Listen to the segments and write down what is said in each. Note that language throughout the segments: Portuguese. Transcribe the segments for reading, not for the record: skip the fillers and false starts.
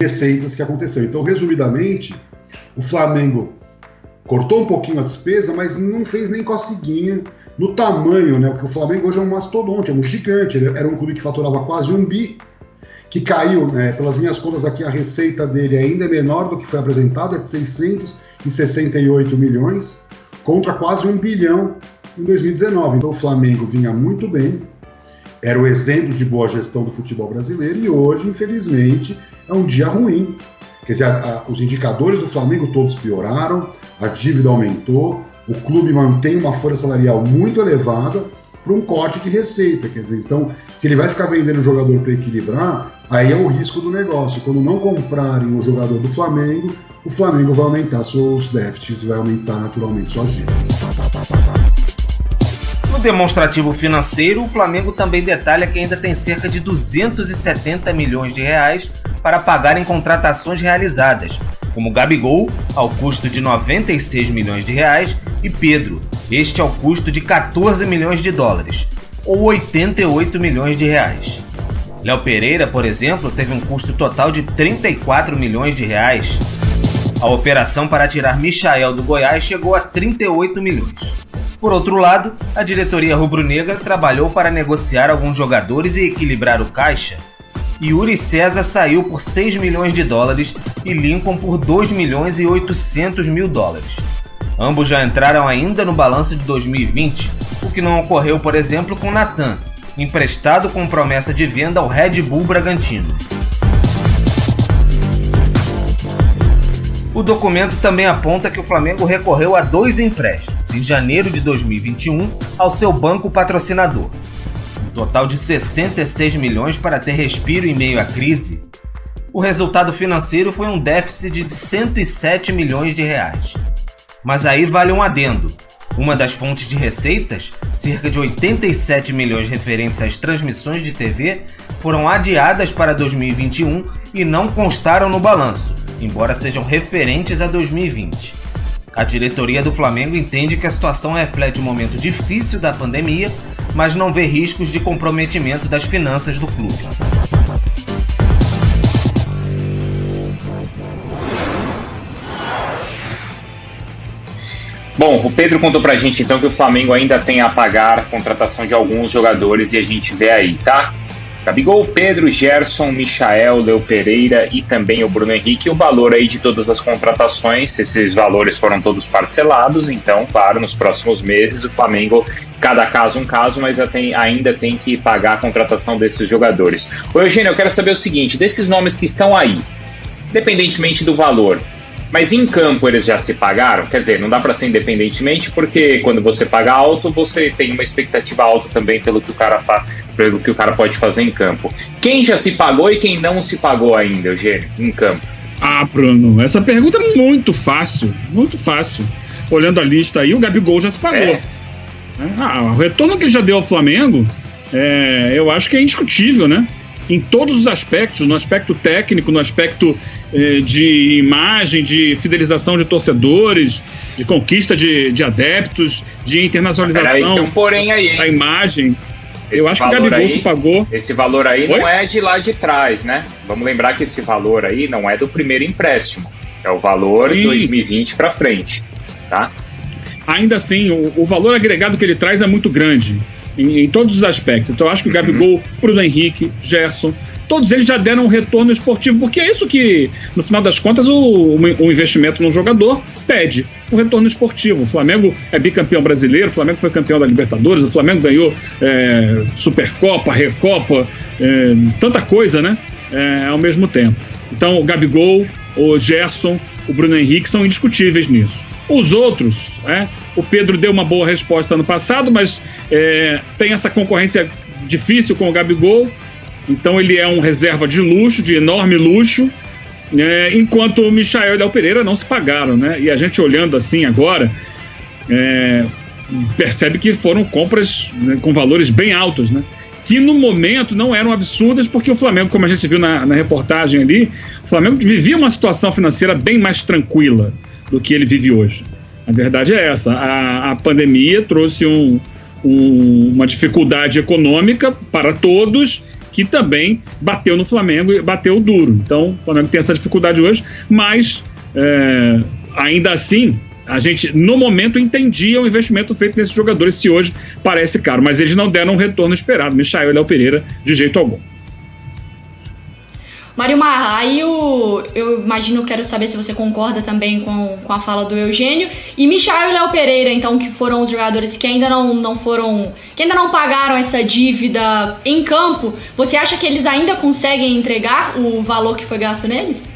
receitas que aconteceu. Então, resumidamente, o Flamengo cortou um pouquinho a despesa, mas não fez nem coceguinha no tamanho, né? Porque o Flamengo hoje é um mastodonte, é um gigante. Ele era um clube que faturava quase 1 bi, que caiu, né? Pelas minhas contas aqui, a receita dele ainda é menor do que foi apresentado, é de 668 milhões, contra quase 1 bilhão em 2019. Então o Flamengo vinha muito bem, era o exemplo de boa gestão do futebol brasileiro, e hoje, infelizmente, é um dia ruim. Quer dizer, os indicadores do Flamengo todos pioraram, a dívida aumentou, o clube mantém uma folha salarial muito elevada para um corte de receita. Quer dizer, então, se ele vai ficar vendendo o jogador para equilibrar, aí é o risco do negócio. Quando não comprarem o jogador do Flamengo, o Flamengo vai aumentar seus déficits, vai aumentar naturalmente suas dívidas. No demonstrativo financeiro, o Flamengo também detalha que ainda tem cerca de 270 milhões de reais para pagar em contratações realizadas, como Gabigol, ao custo de 96 milhões de reais, e Pedro, este ao custo de 14 milhões de dólares, ou 88 milhões de reais. Léo Pereira, por exemplo, teve um custo total de 34 milhões de reais. A operação para tirar Michael do Goiás chegou a 38 milhões. Por outro lado, a diretoria rubro-negra trabalhou para negociar alguns jogadores e equilibrar o caixa. Yuri César saiu por 6 milhões de dólares e Lincoln por 2 milhões e 800 mil dólares. Ambos já entraram ainda no balanço de 2020, o que não ocorreu, por exemplo, com Natan, emprestado com promessa de venda ao Red Bull Bragantino. O documento também aponta que o Flamengo recorreu a 2 empréstimos em janeiro de 2021 ao seu banco patrocinador. Um total de 66 milhões para ter respiro em meio à crise. O resultado financeiro foi um déficit de 107 milhões de reais. Mas aí vale um adendo. Uma das fontes de receitas, cerca de 87 milhões referentes às transmissões de TV, foram adiadas para 2021 e não constaram no balanço, embora sejam referentes a 2020. A diretoria do Flamengo entende que a situação reflete um momento difícil da pandemia, mas não vê riscos de comprometimento das finanças do clube. Bom, o Pedro contou pra gente então que o Flamengo ainda tem a pagar a contratação de alguns jogadores e a gente vê aí, tá? Gabigol, Pedro, Gerson, Michael, Léo Pereira e também o Bruno Henrique. O valor aí de todas as contratações, esses valores foram todos parcelados, então, claro, nos próximos meses o Flamengo, cada caso um caso, mas ainda tem que pagar a contratação desses jogadores. Ô Eugênio, eu quero saber o seguinte, desses nomes que estão aí, independentemente do valor, mas em campo eles já se pagaram? Quer dizer, não dá para ser independentemente, porque quando você paga alto, você tem uma expectativa alta também pelo que o cara pode fazer em campo. Quem já se pagou e quem não se pagou ainda, Eugênio, em campo? Ah, Bruno, essa pergunta é muito fácil, muito fácil. Olhando a lista aí, o Gabigol já se pagou. O retorno que ele já deu ao Flamengo, eu acho que é indiscutível, né? Em todos os aspectos, no aspecto técnico, no aspecto de imagem, de fidelização de torcedores, de conquista de adeptos, de internacionalização tem um porém aí, da imagem. Eu acho que o Gabigol se pagou. Esse valor aí não é de lá de trás, né? Vamos lembrar que esse valor aí não é do primeiro empréstimo. É o valor de 2020 para frente, tá? Ainda assim, o valor agregado que ele traz é muito grande. Em todos os aspectos. Então eu acho que o Gabigol, Bruno Henrique, Gerson, todos eles já deram um retorno esportivo, porque é isso que, no final das contas, o investimento num jogador pede, um retorno esportivo. O Flamengo é bicampeão brasileiro, o Flamengo foi campeão da Libertadores, o Flamengo ganhou Supercopa, Recopa, tanta coisa, né? Ao mesmo tempo. Então o Gabigol, o Gerson, o Bruno Henrique são indiscutíveis nisso. Os outros, o Pedro deu uma boa resposta ano passado, mas tem essa concorrência difícil com o Gabigol, então ele é um reserva de luxo, de enorme luxo, enquanto o Michael e o Léo Pereira não se pagaram, né? E a gente olhando assim agora, percebe que foram compras, né, com valores bem altos, né? Que no momento não eram absurdas, porque o Flamengo, como a gente viu na reportagem ali, o Flamengo vivia uma situação financeira bem mais tranquila do que ele vive hoje. A verdade é essa, a pandemia trouxe uma dificuldade econômica para todos que também bateu no Flamengo e bateu duro. Então, o Flamengo tem essa dificuldade hoje, mas ainda assim, a gente, no momento, entendia o investimento feito nesses jogadores, se hoje parece caro, mas eles não deram o retorno esperado. Michael e Léo Pereira, de jeito algum. Mário Marra, aí eu imagino, quero saber se você concorda também com a fala do Eugênio. E Michael e Léo Pereira, então, que foram os jogadores que ainda não pagaram essa dívida em campo, você acha que eles ainda conseguem entregar o valor que foi gasto neles?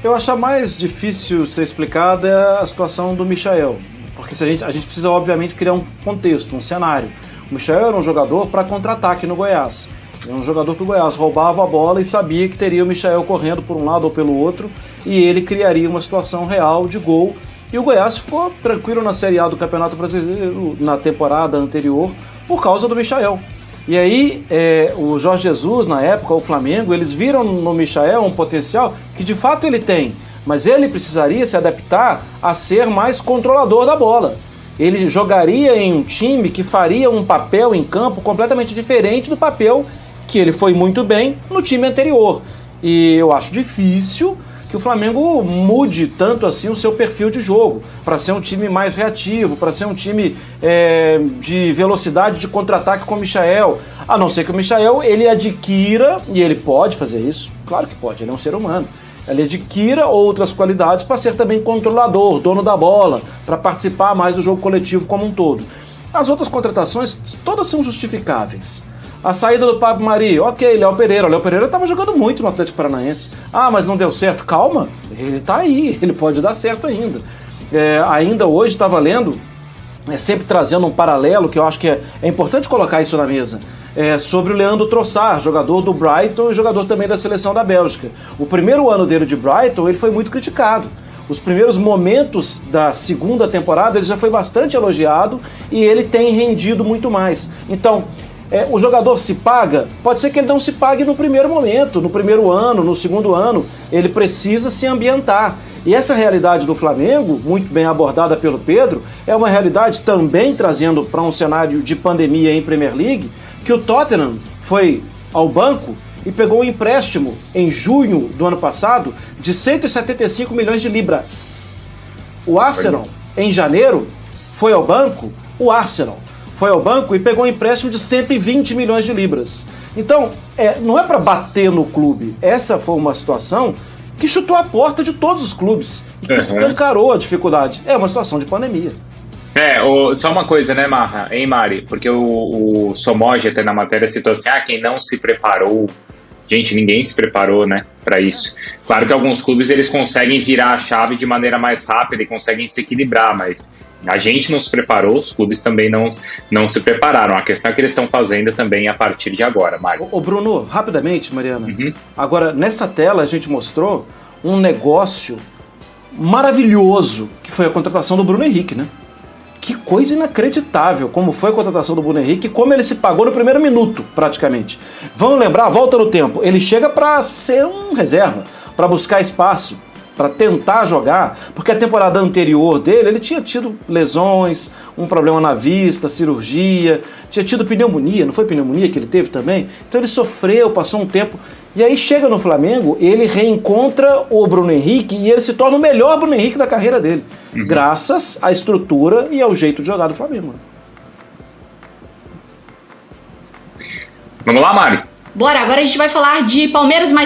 Eu acho a mais difícil ser explicada a situação do Michael, porque a gente precisa, obviamente, criar um contexto, um cenário. O Michael era um jogador para contra-ataque no Goiás. Era um jogador que o Goiás roubava a bola e sabia que teria o Michael correndo por um lado ou pelo outro, e ele criaria uma situação real de gol. E o Goiás ficou tranquilo na Série A do Campeonato Brasileiro na temporada anterior por causa do Michael. E aí, o Jorge Jesus, na época, o Flamengo, eles viram no Michael um potencial que de fato ele tem, mas ele precisaria se adaptar a ser mais controlador da bola. Ele jogaria em um time que faria um papel em campo completamente diferente do papel que ele foi muito bem no time anterior. E eu acho difícil que o Flamengo mude tanto assim o seu perfil de jogo, para ser um time mais reativo, para ser um time de velocidade de contra-ataque com o Michael, a não ser que o Michael ele adquira, e ele pode fazer isso, claro que pode, ele é um ser humano, ele adquira outras qualidades para ser também controlador, dono da bola, para participar mais do jogo coletivo como um todo. As outras contratações todas são justificáveis. A saída do Pablo Mari, ok, Léo Pereira. O Léo Pereira estava jogando muito no Atlético Paranaense. Ah, mas não deu certo. Calma, ele está aí, ele pode dar certo ainda. Ainda hoje estava lendo, sempre trazendo um paralelo, que eu acho que é importante colocar isso na mesa, sobre o Leandro Trossard, jogador do Brighton e jogador também da seleção da Bélgica. O primeiro ano dele de Brighton, ele foi muito criticado. Os primeiros momentos da segunda temporada, ele já foi bastante elogiado e ele tem rendido muito mais. Então, o jogador se paga, pode ser que ele não se pague no primeiro momento, no primeiro ano, no segundo ano, ele precisa se ambientar. E essa realidade do Flamengo, muito bem abordada pelo Pedro, é uma realidade também trazendo para um cenário de pandemia em Premier League, que o Tottenham foi ao banco e pegou um empréstimo em junho do ano passado de 175 milhões de libras. O Arsenal, em janeiro, foi ao banco, foi ao banco e pegou um empréstimo de 120 milhões de libras. Então, não é para bater no clube. Essa foi uma situação que chutou a porta de todos os clubes e que escancarou a dificuldade. É uma situação de pandemia. Só uma coisa, né, Marra? Hein, Mari? Porque o Somoge até na matéria citou assim, quem não se preparou. Gente, ninguém se preparou, né, para isso. Claro que alguns clubes eles conseguem virar a chave de maneira mais rápida e conseguem se equilibrar, mas a gente não se preparou, os clubes também não se prepararam. A questão é que eles estão fazendo também a partir de agora, Mário. Ô Bruno, rapidamente, Mariana. Agora, nessa tela a gente mostrou um negócio maravilhoso, que foi a contratação do Bruno Henrique, né? Que coisa inacreditável como foi a contratação do Bruno Henrique, como ele se pagou no primeiro minuto, praticamente. Vamos lembrar, volta no tempo, ele chega para ser um reserva, para buscar espaço, para tentar jogar, porque a temporada anterior dele, ele tinha tido lesões, um problema na vista, cirurgia, tinha tido pneumonia, não foi pneumonia que ele teve também? Então ele sofreu, passou um tempo, e aí chega no Flamengo, ele reencontra o Bruno Henrique e ele se torna o melhor Bruno Henrique da carreira dele, graças à estrutura e ao jeito de jogar do Flamengo. Vamos lá, Mário? Bora, agora a gente vai falar de Palmeiras mais